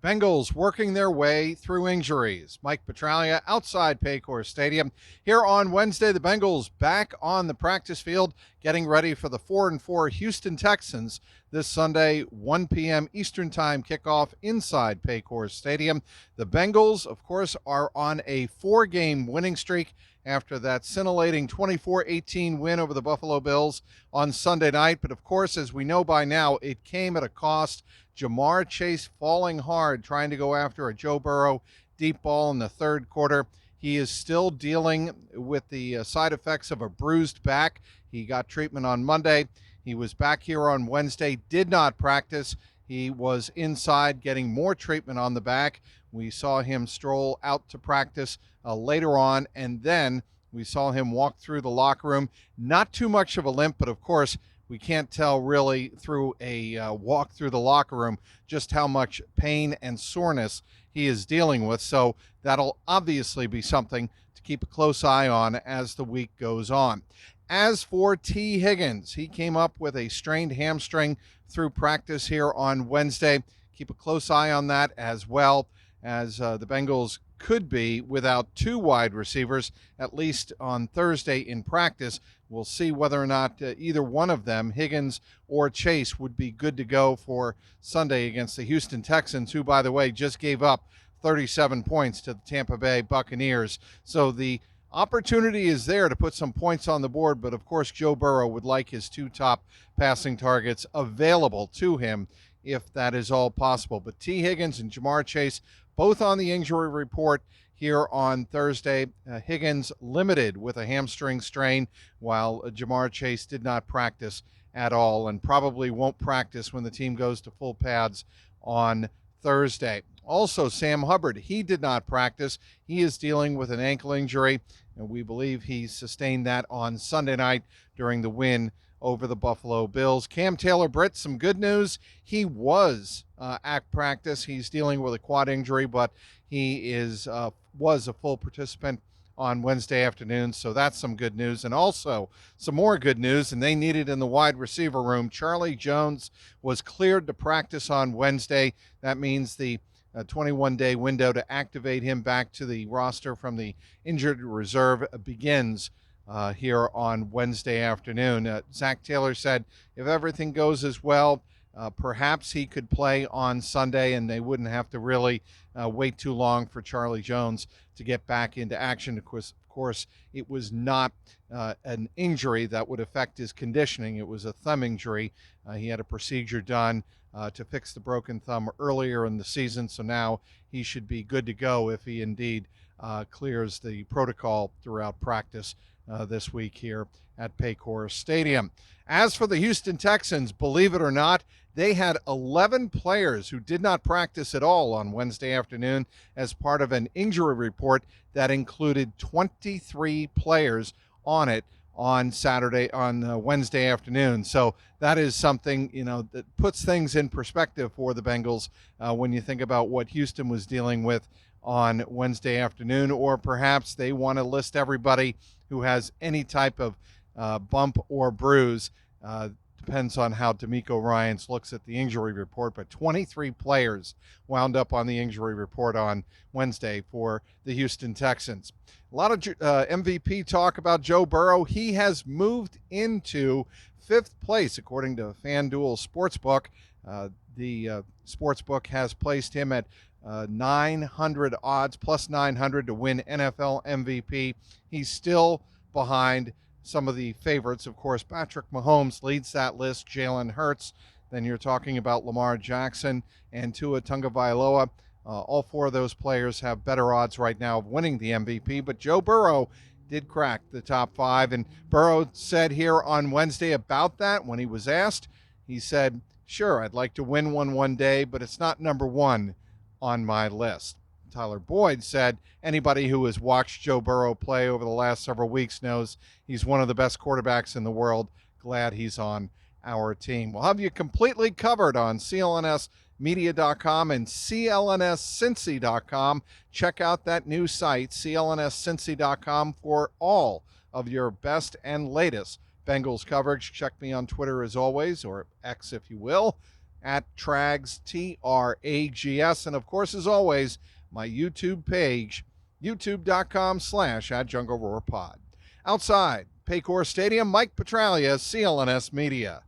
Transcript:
Bengals working their way through injuries. Mike Petraglia outside Paycor Stadium. Here on Wednesday, the Bengals back on the practice field, getting ready for the 4-4 Houston Texans this Sunday, 1 p.m. Eastern Time kickoff inside Paycor Stadium. The Bengals, of course, are on a 4-game winning streak after that scintillating 24-18 win over the Buffalo Bills on Sunday night. But, of course, as we know by now, it came at a cost. Ja'Marr Chase falling hard, trying to go after a Joe Burrow deep ball in the third quarter. He is still dealing with the side effects of a bruised back. He got treatment on Monday. He was back here on Wednesday, did not practice. He was inside getting more treatment on the back. We saw him stroll out to practice later on, and then we saw him walk through the locker room. Not too much of a limp, but of course, we can't tell really through a walk through the locker room just how much pain and soreness he is dealing with. So that'll obviously be something to keep a close eye on as the week goes on. As for T. Higgins, he came up with a strained hamstring through practice here on Wednesday. Keep a close eye on that as well, as the Bengals could be without two wide receivers, at least on Thursday in practice. We'll see whether or not either one of them, Higgins or Chase, would be good to go for Sunday against the Houston Texans, who, by the way, just gave up 37 points to the Tampa Bay Buccaneers. So the opportunity is there to put some points on the board, but of course Joe Burrow would like his two top passing targets available to him if that is all possible. But T. Higgins and Ja'Marr Chase both on the injury report here on Thursday. Higgins limited with a hamstring strain, while Ja'Marr Chase did not practice at all and probably won't practice when the team goes to full pads on Thursday. Also, Sam Hubbard, he did not practice. He is dealing with an ankle injury, and we believe he sustained that on Sunday night during the win over the Buffalo Bills. Cam Taylor-Britt, some good news. He was at practice. He's dealing with a quad injury, but he was a full participant on Wednesday afternoon, so that's some good news. And also some more good news, and they need it in the wide receiver room. Charlie Jones was cleared to practice on Wednesday. That means the 21-day window to activate him back to the roster from the injured reserve begins here on Wednesday afternoon. Zach Taylor said if everything goes as well, perhaps he could play on Sunday, and they wouldn't have to really wait too long for Charlie Jones to get back into action. Of course, it was not an injury that would affect his conditioning. It was a thumb injury. He had a procedure done to fix the broken thumb earlier in the season, so now he should be good to go if he indeed clears the protocol throughout practice this week here at Paycor Stadium. As for the Houston Texans, believe it or not, they had 11 players who did not practice at all on Wednesday afternoon as part of an injury report that included 23 players on it on Wednesday afternoon. So that is something, that puts things in perspective for the Bengals when you think about what Houston was dealing with on Wednesday afternoon, or perhaps they want to list everybody who has any type of bump or bruise. Depends on how DeMeco Ryans looks at the injury report, but 23 players wound up on the injury report on Wednesday for the Houston Texans. A lot of MVP talk about Joe Burrow. He has moved into 5th place, according to FanDuel Sportsbook. The Sportsbook has placed him at 900 odds, plus 900 to win NFL MVP. He's still behind some of the favorites. Of course, Patrick Mahomes leads that list, Jalen Hurts. Then you're talking about Lamar Jackson and Tua Tagovailoa. All four of those players have better odds right now of winning the MVP, but Joe Burrow did crack the top 5. And Burrow said here on Wednesday about that when he was asked, he said, sure, I'd like to win one day, but it's not number 1 on my list. Tyler Boyd said anybody who has watched Joe Burrow play over the last several weeks knows he's one of the best quarterbacks in the world. Glad he's on our team. We'll have you completely covered on clnsmedia.com and clnscincy.com. Check out that new site, clnscincy.com, for all of your best and latest Bengals coverage. Check me on Twitter as always, or X if you will, at Trags, Trags. And of course, as always, my YouTube page, youtube.com/@JungleRoarPod. Outside Paycor Stadium, Mike Petraglia, CLNS Media.